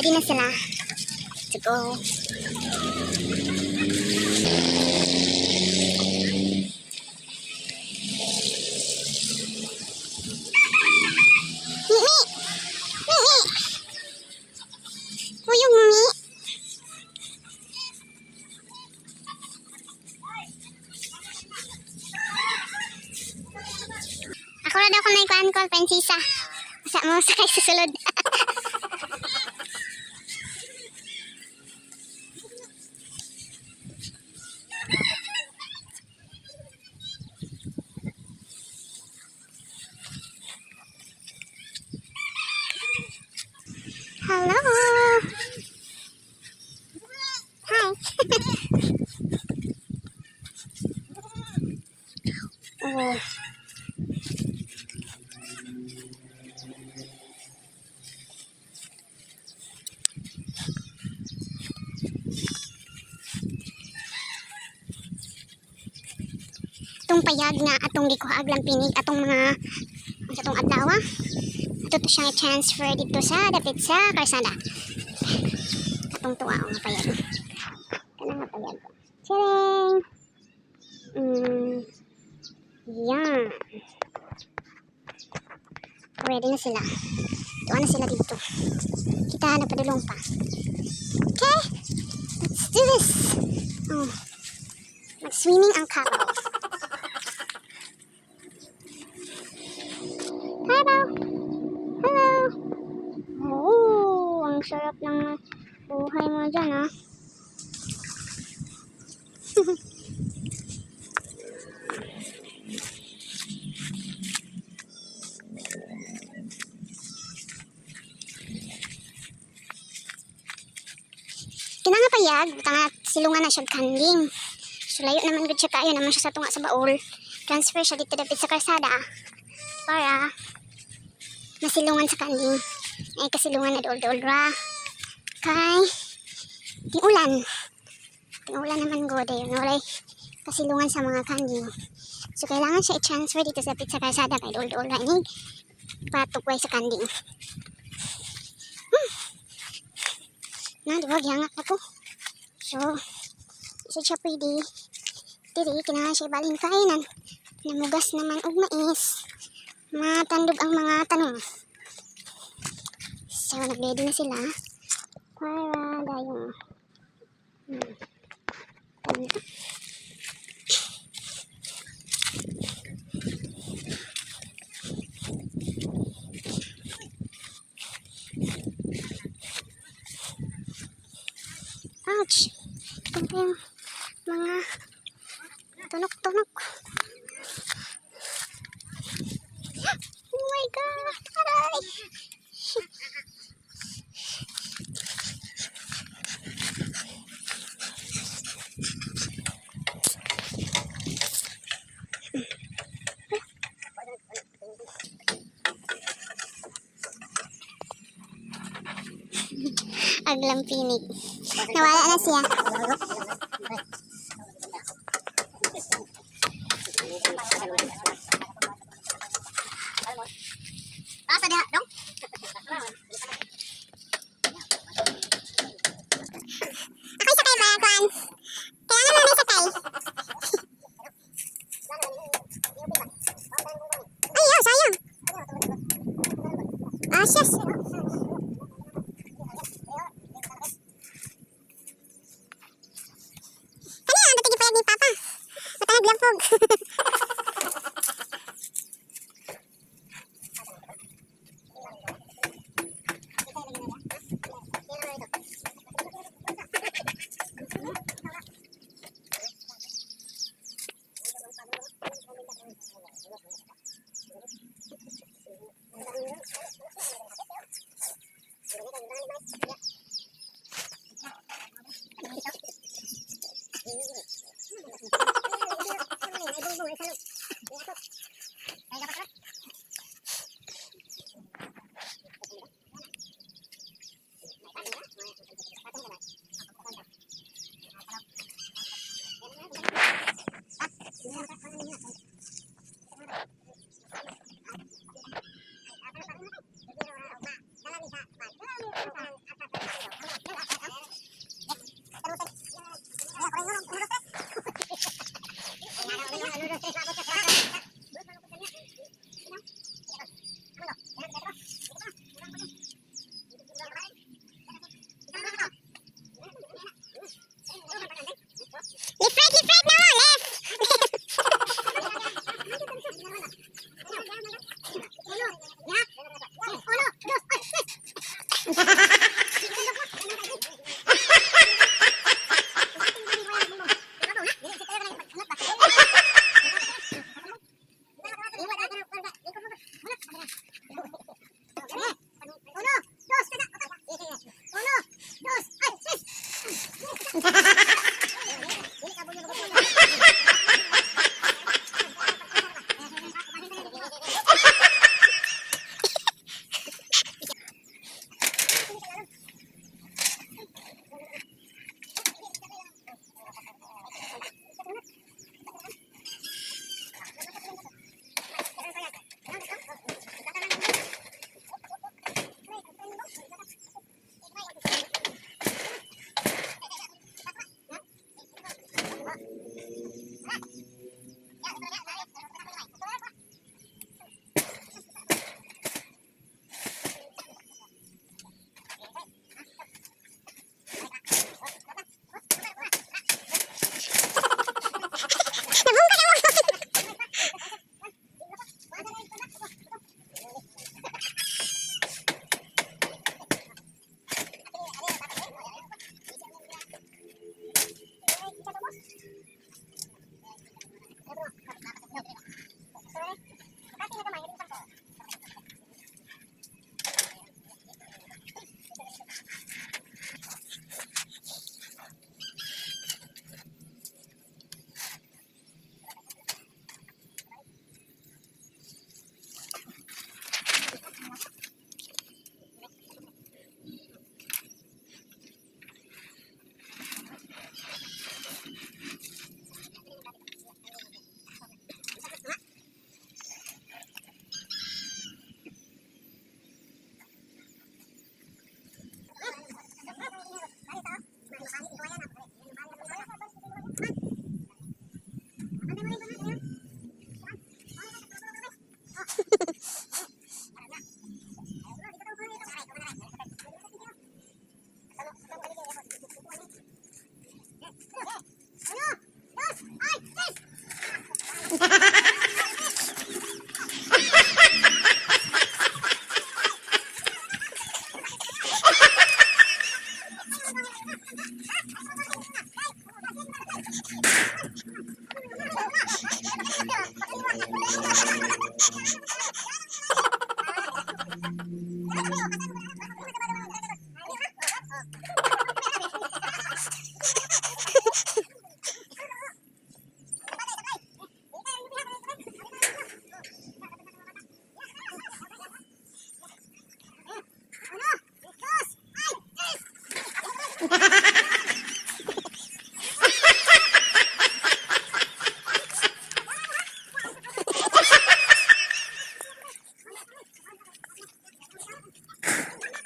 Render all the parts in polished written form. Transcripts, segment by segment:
Ready na sila to go. Mimi! Mimi! Uyong Mimi! Ako na daw kung may kuhan ko, prinsesa. Masa mo sakay sa sulod. Hello! Hi! Oh. Atong payag na atong gikuhaag lang pinig atong mga atong adlaw. Ato to siyang i-transfer dito sa dapit sa karsada. Atong tuwa ang payag. Kana nga payag. Tcharing! Yan. Ready na sila. Tuwa na sila dito. Kita na padulong pa. Okay? Let's do this. Oh. Mag-swimming ang couple. Hello! Hello! Oh, ang sarap ng buhay mo dyan, ha? Kinangapayag, tanga silungan na siya kanding. So, layo naman good siya kayo naman siya sa tunga sa baul. Transfer siya dito dapit sa karsada para masilungan sa kanding. Ay kasilungan na dool-dool ra. Kay tingulan naman god eh. Walay kasilungan sa mga kanding. So kailangan siya i-transfer dito sa dapit sa karsada kay dool-dool ra ini patukway sa kanding. Na diba giyangak ako. So isa siya pwede diri kinahanglan siya ibalin kainan. Namugas naman og mais. Matandog ang mga tanong. So, nag-ready na sila para dayong ouch! Ito yung mga tunok-tunok. Oh my God! Aray! Aglang pinig. Nawala na siya. Asa diha, dong? Ako'y sakay ba, Kwan? Kailangan mo may sakay. Ay, oh, sayang. Ah, yes.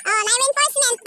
Oh, may reinforcement.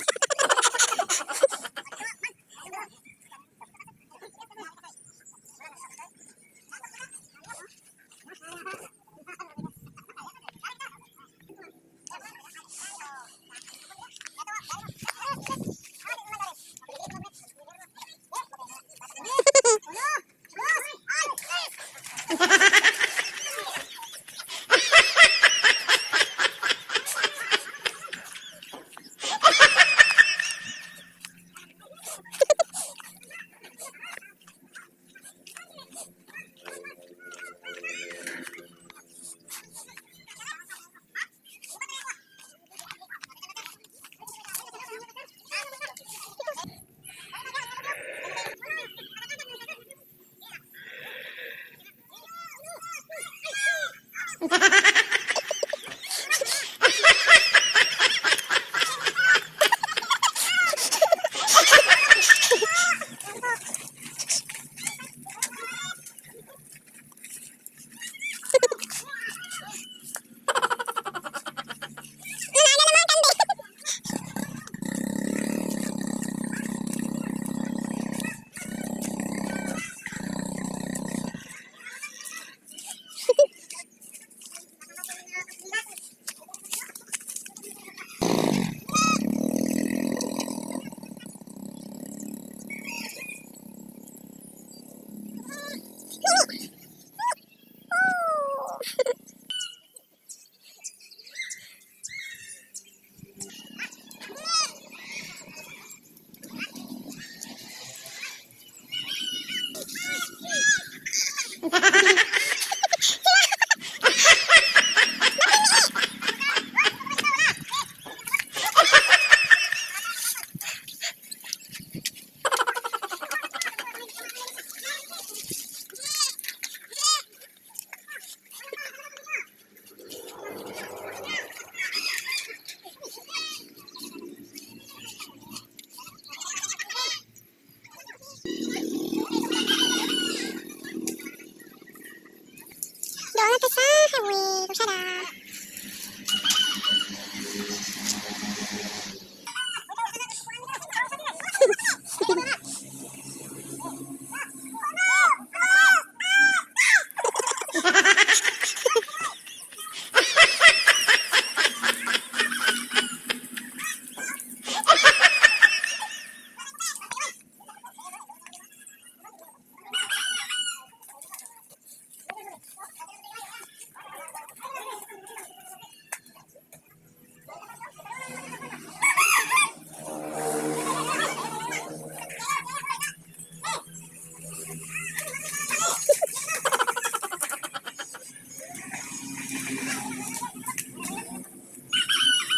Doon natin sa highway. Kusada.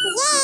Yay!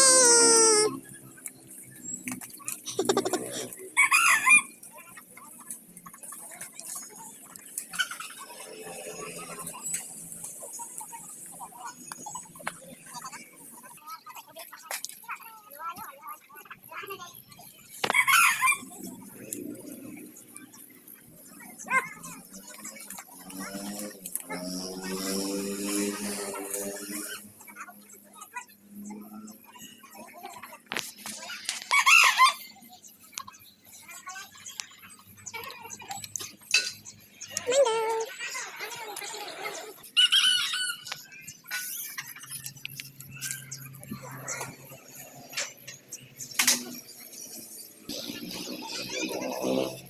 Mango.